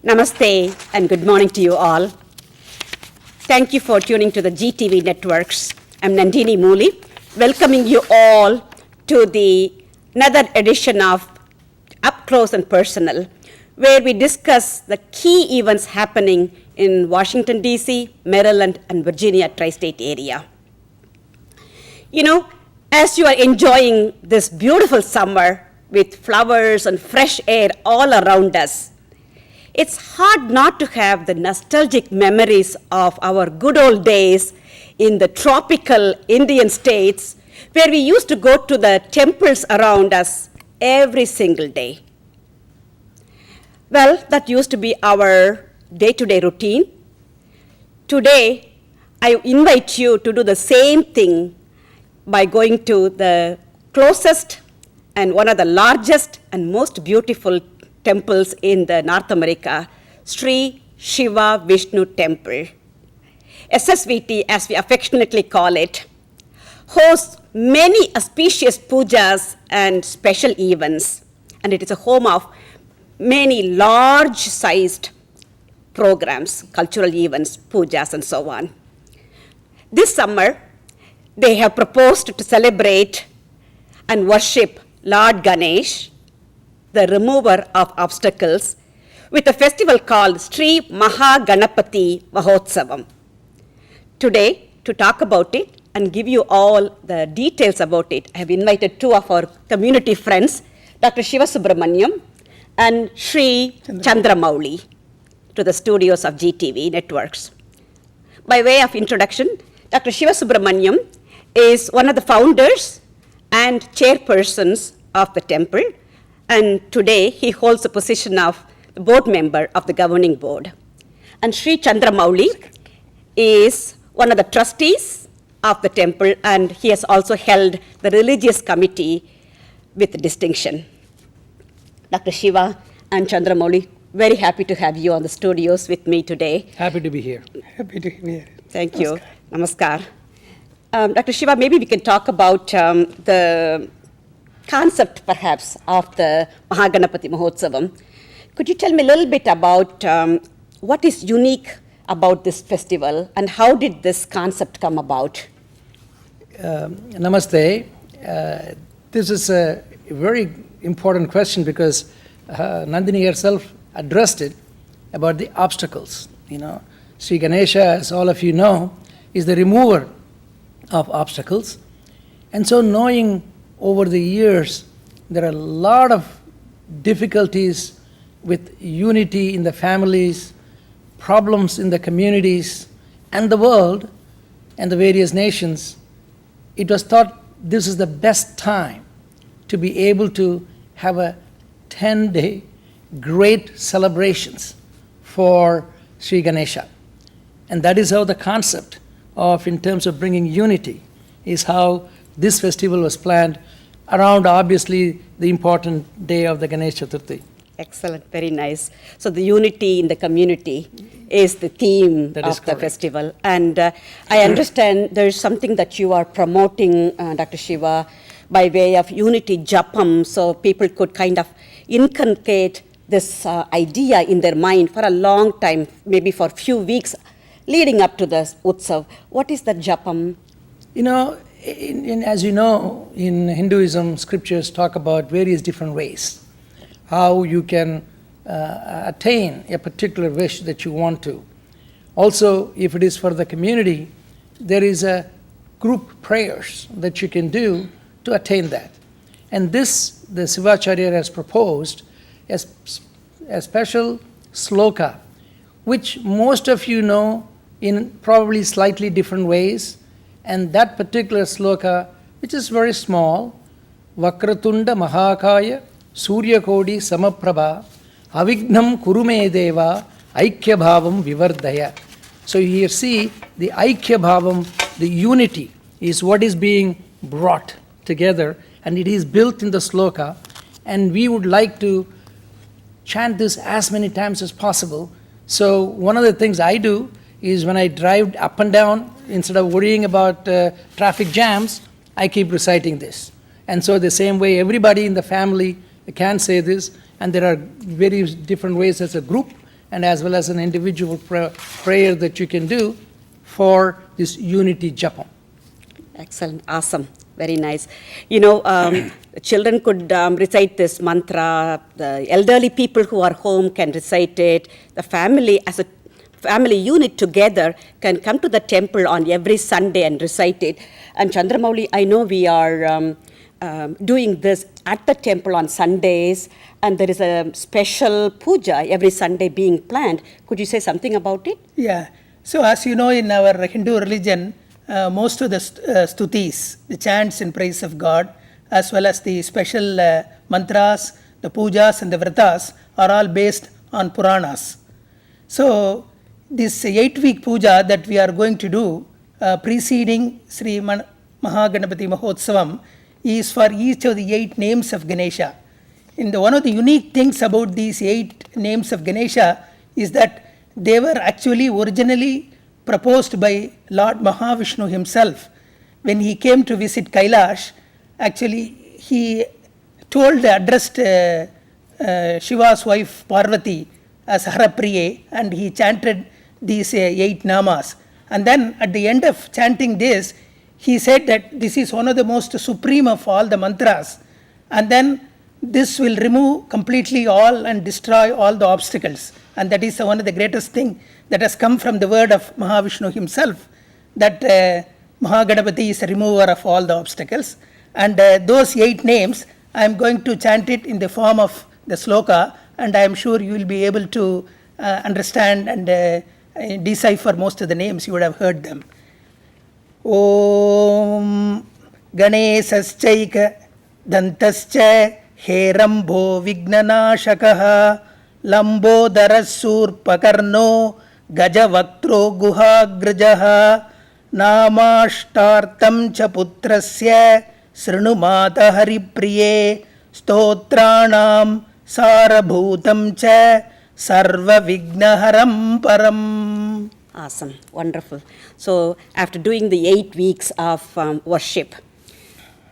Namaste and good morning to you all. Thank you for tuning to the GTV Networks. I'm Nandini Mooli, welcoming you all to another edition of Up Close and Personal, where we discuss the key events happening in Washington, D.C., Maryland, and Virginia tri-state area. You know, as you are enjoying this beautiful summer with flowers and fresh air all around us, it's hard not to have the nostalgic memories of our good old days in the tropical Indian states where we used to go to the temples around us every single day. Well, that used to be our day-to-day routine. Today, I invite you to do the same thing by going to the closest and one of the largest and most beautiful temples in the North America, Sri Shiva Vishnu Temple. SSVT, as we affectionately call it, hosts many auspicious pujas and special events, and it is a home of many large-sized programs, cultural events, pujas, and so on. This summer, they have proposed to celebrate and worship Lord Ganesh, the remover of obstacles, with a festival called Sri Mahaganapati Mahotsavam. Today, to talk about it and give you all the details about it, I have invited two of our community friends, Dr. Shiva Subramaniam and Sri Chandramouli, to the studios of GTV Networks. By way of introduction, Dr. Shiva Subramaniam is one of the founders and chairpersons of the temple, and today he holds the position of the board member of the governing board. And Sri Chandramouli is one of the trustees of the temple, and he has also held the religious committee with distinction. Dr. Shiva and Chandramouli, very happy to have you on the studios with me today. Happy to be here. Happy to be here. Thank you. Namaskar. Dr. Shiva, maybe we can talk about the concept, perhaps, of the Mahaganapati Mahotsavam. Could you tell me a little bit about what is unique about this festival and how did this concept come about? Namaste. This is a very important question because Nandini herself addressed it about the obstacles. You know, Sri Ganesha, as all of you know, is the remover of obstacles. And so knowing over the years there are a lot of difficulties with unity in the families, problems in the communities and the world and the various nations, it was thought this is the best time to be able to have a 10-day great celebrations for Sri Ganesha. And that is how the concept of, in terms of bringing unity, is how this festival was planned around, obviously, the important day of the Ganesh Chaturthi. Excellent, very nice. So the unity in the community is the theme of the festival. And I understand there is something that you are promoting, Dr. Shiva, by way of unity japam, so people could kind of inculcate this idea in their mind for a long time, maybe for a few weeks, leading up to the Utsav. What is the japam? You know, as you know, in Hinduism, scriptures talk about various different ways, how you can attain a particular wish that you want to. Also, if it is for the community, there is a group prayers that you can do to attain that. And this, the Sivacharya has proposed as a special sloka, which most of you know in probably slightly different ways. And that particular sloka, which is very small, Vakratunda Mahakaya Surya Kodi Samaprabha Avignam Kurume Deva Aikya Bhavam Vivardaya. So here see the Aikya Bhavam, the unity, is what is being brought together, and it is built in the sloka. And we would like to chant this as many times as possible. So one of the things I do is when I drive up and down, instead of worrying about traffic jams, I keep reciting this. And so the same way everybody in the family can say this, and there are various different ways as a group and as well as an individual prayer that you can do for this unity japam. Excellent, awesome, very nice. You know, children could recite this mantra, the elderly people who are home can recite it, the family as a family unit together can come to the temple on every Sunday and recite it. And Chandramouli, I know we are doing this at the temple on Sundays, and there is a special puja every Sunday being planned. Could you say something about it? Yeah. So as you know, in our Hindu religion, most of the stutis, the chants in praise of God, as well as the special mantras, the pujas and the vratas are all based on Puranas. So this 8-week puja that we are going to do preceding Sri Mahaganapati Mahotsavam is for each of the 8 names of Ganesha. One of the unique things about these 8 names of Ganesha is that they were actually originally proposed by Lord Mahavishnu himself. When he came to visit Kailash, actually he addressed Shiva's wife Parvati as Harapriye, and he chanted these 8 namas. And then at the end of chanting this, he said that this is one of the most supreme of all the mantras, and then this will remove completely all and destroy all the obstacles. And that is one of the greatest thing that has come from the word of Mahavishnu himself, that Mahaganapati is a remover of all the obstacles. And those 8 names, I am going to chant it in the form of the sloka, and I am sure you will be able to understand and decipher most of the names. You would have heard them. Om Ganesaschaika Dantascha Herambho Vignanashakaha Lambodarassurpakarno Gajavaktro Guhagrajaha Namashtartam cha putrasya Srinumata Haripriye Stotranam Sarabhutam cha Sarva Vignaharam Param. Awesome, wonderful. So after doing the 8 weeks of worship,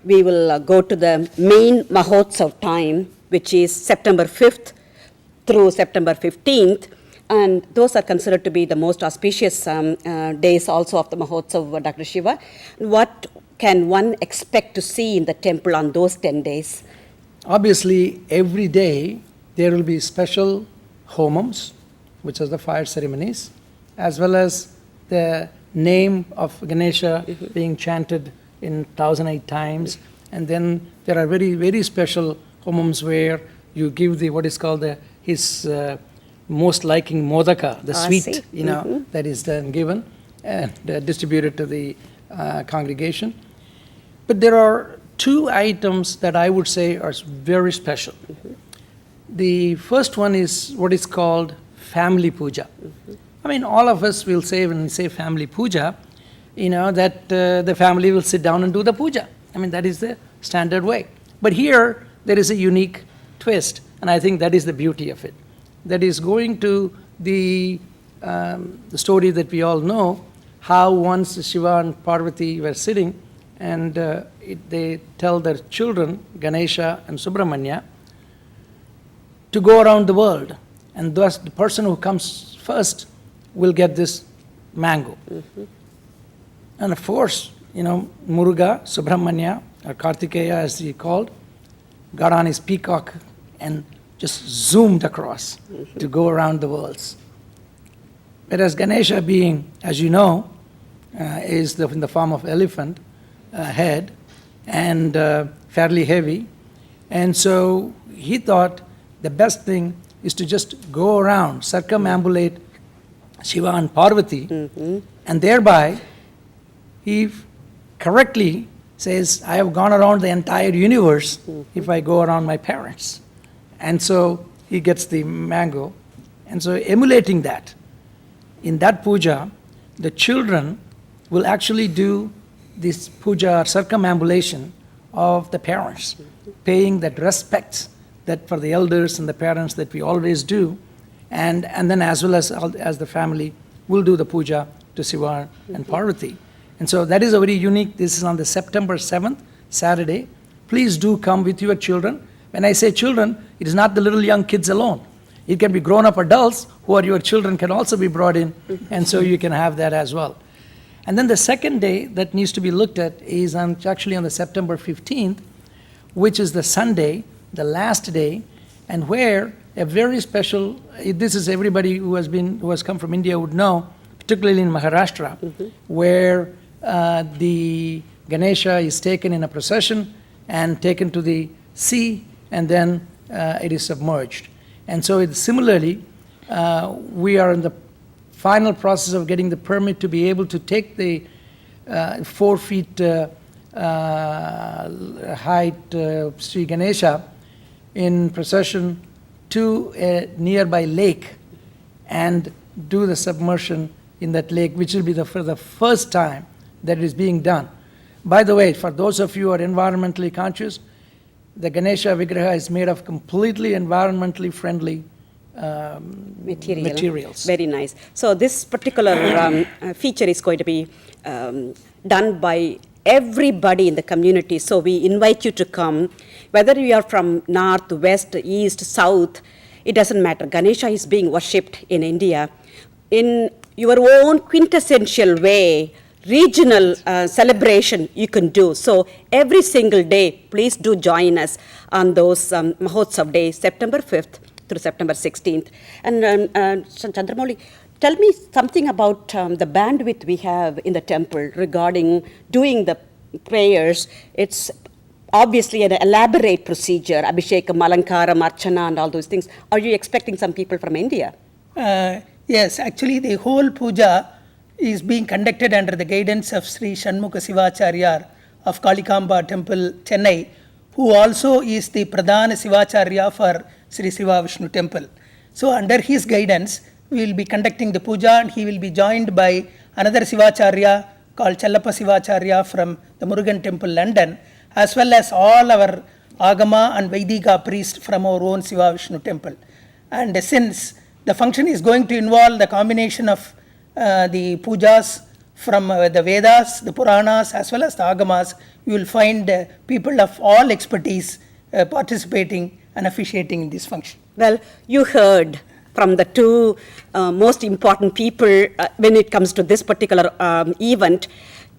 we will go to the main Mahotsav time, which is September 5th through September 15th. And those are considered to be the most auspicious days also of the Mahotsav, Dr. Shiva. What can one expect to see in the temple on those 10 days? Obviously, every day there will be special homams, which are the fire ceremonies, as well as the name of Ganesha being chanted in 1008 times. And then there are very, very special homams where you give what is called his most liking modaka, the sweet, that is then given and distributed to the congregation. But there are 2 items that I would say are very special. The first one is what is called family puja. I mean, all of us will say, when we say family puja, that the family will sit down and do the puja. I mean, that is the standard way. But here, there is a unique twist, and I think that is the beauty of it. That is going to the story that we all know, how once Shiva and Parvati were sitting, and they tell their children, Ganesha and Subramanya, to go around the world. And thus, the person who comes first will get this mango. And of course, Muruga, Subramanya, or Kartikeya as he called, got on his peacock and just zoomed across to go around the worlds. Whereas Ganesha being, as you know, is in the form of elephant head and fairly heavy. And so he thought the best thing is to just go around, circumambulate Shiva and Parvati, and thereby he correctly says, I have gone around the entire universe if I go around my parents. And so he gets the mango. And so emulating that, in that puja, the children will actually do this puja circumambulation of the parents, paying that respect that for the elders and the parents that we always do, and then as well as the family will do the puja to Shiva and Parvati. And so that is a very unique, this is on the September 7th, Saturday. Please do come with your children. When I say children, it is not the little young kids alone. It can be grown-up adults who are your children can also be brought in, and so you can have that as well. And then the second day that needs to be looked at is actually on the September 15th, which is the Sunday, the last day, and where a very special, this is everybody who has come from India would know, particularly in Maharashtra, where the Ganesha is taken in a procession and taken to the sea, and then it is submerged. And so similarly, we are in the final process of getting the permit to be able to take the 4 feet height Sri Ganesha in procession to a nearby lake and do the submersion in that lake, which will be for the first time that it is being done. By the way, for those of you who are environmentally conscious, the Ganesha Vigraha is made of completely environmentally friendly materials. Very nice. So this particular feature is going to be done by everybody in the community. So we invite you to come, whether you are from north, west, east, south, it doesn't matter. Ganesha is being worshipped in India in your own quintessential way. Regional celebration you can do. So every single day, please do join us on those Mahotsav days, September 5th through September 16th. And Chandramouli, tell me something about the bandwidth we have in the temple regarding doing the prayers. It's obviously an elaborate procedure, Abhishekam, Alankaram, Archana and all those things. Are you expecting some people from India? Yes, actually the whole puja is being conducted under the guidance of Sri Shanmukha Sivacharya of Kalikamba Temple, Chennai, who also is the Pradhana Sivacharya for Sri Siva Vishnu Temple. So under his guidance, we will be conducting the puja, and he will be joined by another Sivacharya called Challappa Sivacharya from the Murugan Temple, London, as well as all our Agama and Vaidika priests from our own Siva Vishnu Temple. And since the function is going to involve the combination of the pujas from the Vedas, the Puranas, as well as the Agamas, you will find people of all expertise participating and officiating in this function. Well, you heard from the two most important people when it comes to this particular event,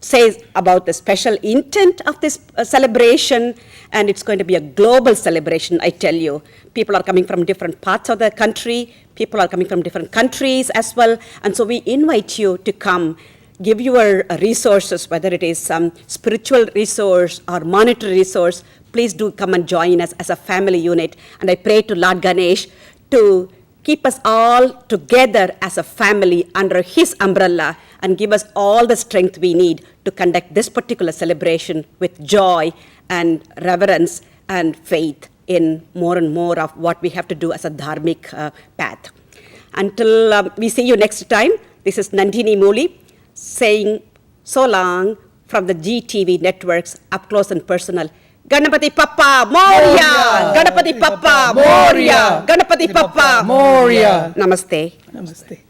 says about the special intent of this celebration, and it's going to be a global celebration, I tell you. People are coming from different parts of the country, people are coming from different countries as well, and so we invite you to come, give your resources, whether it is some spiritual resource or monetary resource. Please do come and join us as a family unit, and I pray to Lord Ganesh to keep us all together as a family under his umbrella and give us all the strength we need to conduct this particular celebration with joy and reverence and faith in more and more of what we have to do as a dharmic path. Until we see you next time, this is Nandini Mooli saying so long from the GTV networks, up close and personal. Ganapati Papa Moria! Ganapati Papa Moria! Ganapati Papa Moria! Namaste. Namaste.